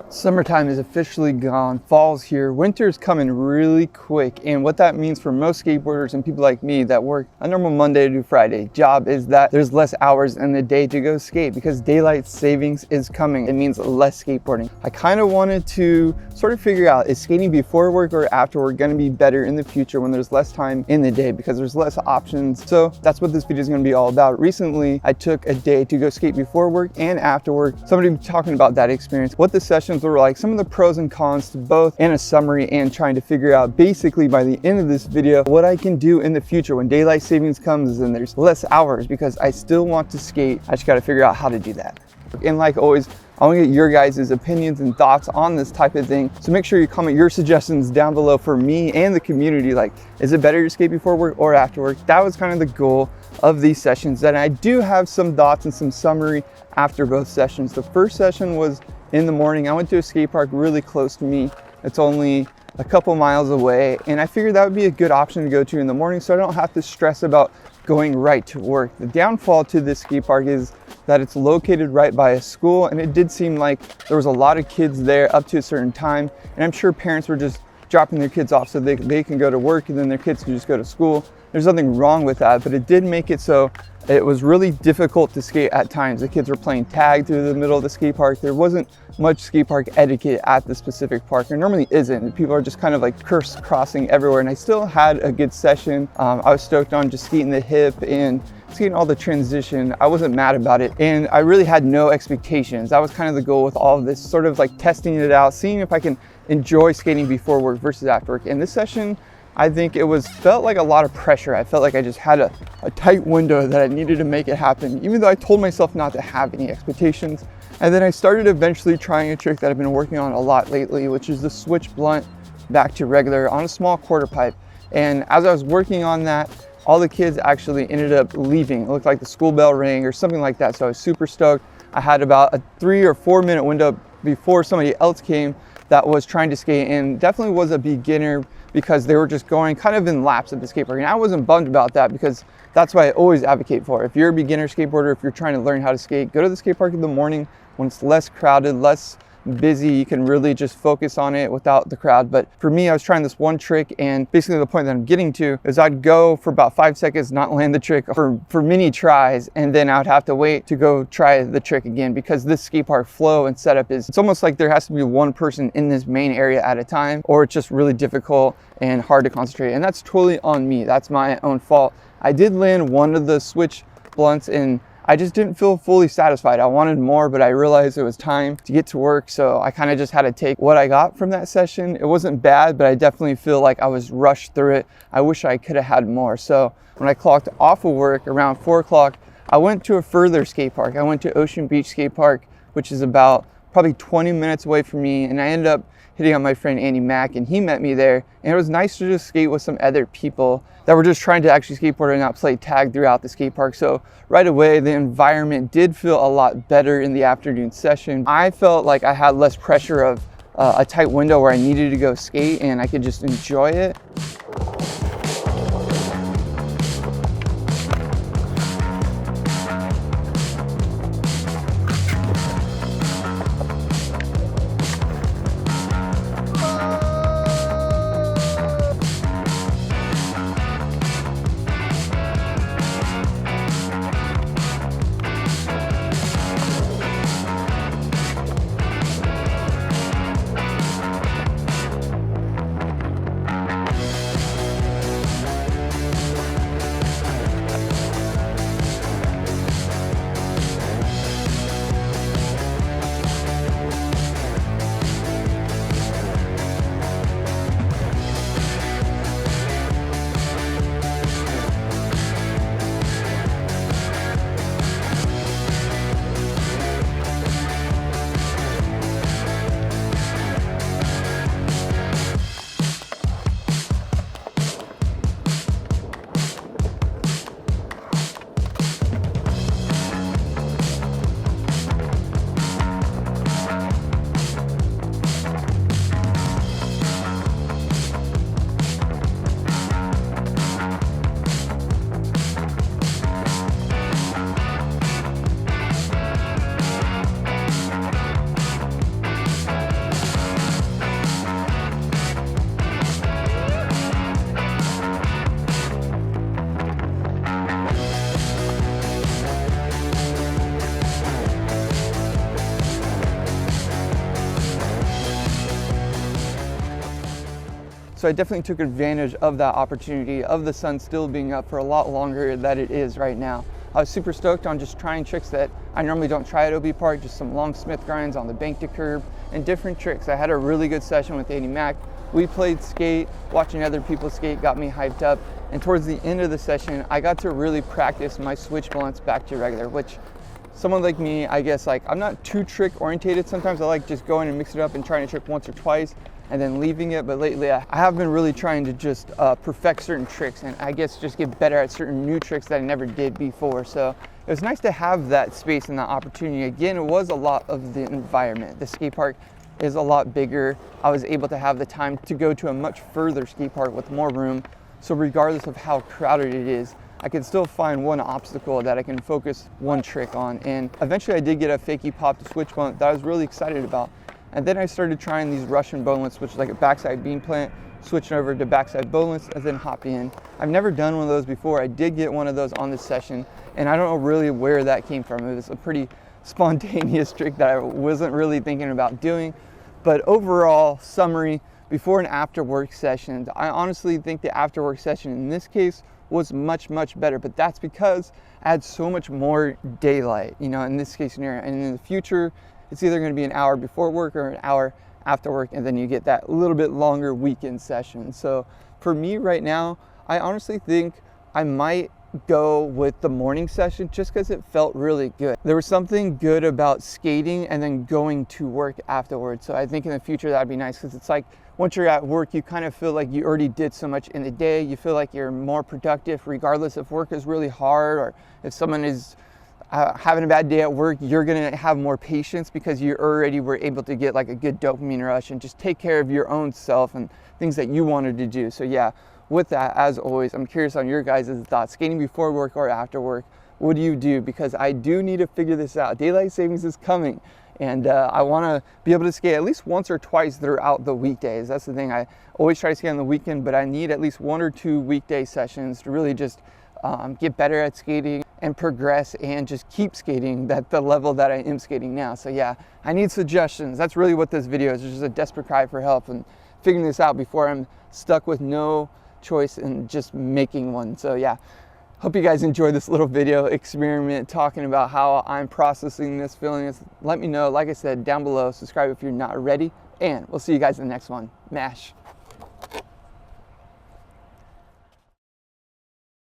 Summertime is officially gone, fall's here, winter's coming really quick, and what that means for most skateboarders and people like me that work a normal Monday to Friday job is that there's less hours in the day to go skate because daylight savings is coming. It means less skateboarding. I kind of wanted to sort of figure out, is skating before work or after work going to be better in the future when there's less time in the day because there's less options? So that's what this video is going to be all about. Recently, I took a day to go skate before work and after work. Somebody talking about that experience, what the sessions were like, some of the pros and cons to both, and a summary, and trying to figure out basically by the end of this video what I can do in the future when daylight savings comes and there's less hours, because I still want to skate. I just got to figure out how to do that. And like always, I want to get your guys' opinions and thoughts on this type of thing. So make sure you comment your suggestions down below for me and the community. Like, is it better to skate before work or after work? That was kind of the goal of these sessions. And I do have some thoughts and some summary after both sessions. The first session was in the morning. I went to a skate park really close to me. It's only a couple miles away, and I figured that would be a good option to go to in the morning so I don't have to stress about going right to work. The downfall to this skate park is that it's located right by a school, and it did seem like there was a lot of kids there up to a certain time, and I'm sure parents were just dropping their kids off so they can go to work and then their kids can just go to school. There's nothing wrong with that, but it did make it so it was really difficult to skate at times. The kids were playing tag through the middle of the skate park. There wasn't much skate park etiquette at the specific park. There normally isn't. People are just kind of like crisscrossing everywhere, and I still had a good session. I was stoked on just skating the hip and skating all the transition. I wasn't mad about it, and I really had no expectations. That was kind of the goal with all of this, sort of like testing it out, seeing if I can enjoy skating before work versus after work. And this session, I think felt like a lot of pressure. I felt like I just had a tight window that I needed to make it happen, even though I told myself not to have any expectations. And then I started eventually trying a trick that I've been working on a lot lately, which is the switch blunt back to regular on a small quarter pipe. And as I was working on that, all the kids actually ended up leaving. It looked like the school bell rang or something like that. So I was super stoked. I had about a 3 or 4 minute window before somebody else came that was trying to skate, and definitely was a beginner because they were just going kind of in laps at the skate park. And I wasn't bummed about that because that's what I always advocate for. If you're a beginner skateboarder, if you're trying to learn how to skate, go to the skate park in the morning when it's less crowded, less busy. You can really just focus on it without the crowd. But for me, I was trying this one trick, and basically the point that I'm getting to is I'd go for about 5 seconds, not land the trick for many tries, and then I would have to wait to go try the trick again, because this skate park flow and setup it's almost like there has to be one person in this main area at a time, or it's just really difficult and hard to concentrate. And that's totally on me. That's my own fault. I did land one of the switch blunts, and I just didn't feel fully satisfied. I wanted more, but I realized it was time to get to work. So I kind of just had to take what I got from that session. It wasn't bad, but I definitely feel like I was rushed through it. I wish I could have had more. So when I clocked off of work around 4 o'clock, I went to a further skate park. I went to Ocean Beach Skate Park, which is about probably 20 minutes away from me. And I ended up hitting on my friend Andy Mack, and he met me there. And it was nice to just skate with some other people that were just trying to actually skateboard and not play tag throughout the skate park. So right away, the environment did feel a lot better in the afternoon session. I felt like I had less pressure of a tight window where I needed to go skate, and I could just enjoy it. So I definitely took advantage of that opportunity of the sun still being up for a lot longer than it is right now. I was super stoked on just trying tricks that I normally don't try at OB Park, just some long Smith grinds on the bank to curb and different tricks. I had a really good session with Andy Mack. We played skate, watching other people skate got me hyped up. And towards the end of the session, I got to really practice my switch blunts back to regular, which someone like me, I guess, like, I'm not too trick orientated. Sometimes I like just going and mix it up and trying to trick once or twice and then leaving it. But lately I have been really trying to just perfect certain tricks and I guess just get better at certain new tricks that I never did before. So it was nice to have that space and that opportunity. Again, it was a lot of the environment. The skate park is a lot bigger. I was able to have the time to go to a much further skate park with more room. So regardless of how crowded it is, I can still find one obstacle that I can focus one trick on. And eventually I did get a fakie pop to switch blunt that I was really excited about. And then I started trying these Russian bonelets, which is like a backside bean plant, switching over to backside bonelets and then hopping in. I've never done one of those before. I did get one of those on this session and I don't know really where that came from. It was a pretty spontaneous trick that I wasn't really thinking about doing. But overall, summary, before and after work sessions, I honestly think the after work session in this case was much better, but that's because I had so much more daylight, you know, in this case scenario. And in the future, it's either going to be an hour before work or an hour after work, and then you get that little bit longer weekend session. So for me right now, I honestly think I might go with the morning session just because it felt really good. There was something good about skating and then going to work afterwards. So I think in the future that'd be nice because it's like once you're at work, you kind of feel like you already did so much in the day. You feel like you're more productive regardless if work is really hard or if someone is having a bad day at work. You're gonna have more patience because you already were able to get like a good dopamine rush and just take care of your own self and things that you wanted to do. So yeah, with that, as always, I'm curious on your guys' thoughts. Skating before work or after work, what do you do? Because I do need to figure this out. Daylight savings is coming and I wanna be able to skate at least once or twice throughout the weekdays. That's the thing, I always try to skate on the weekend, but I need at least 1 or 2 weekday sessions to really just get better at skating and progress and just keep skating at the level that I am skating now. So yeah, I need suggestions. That's really what this video is, just a desperate cry for help and figuring this out before I'm stuck with no choice and just making one. So yeah, hope you guys enjoyed this little video experiment talking about how I'm processing this feeling. Let me know, like I said, down below. Subscribe if you're not ready, and we'll see you guys in the next one. Mash.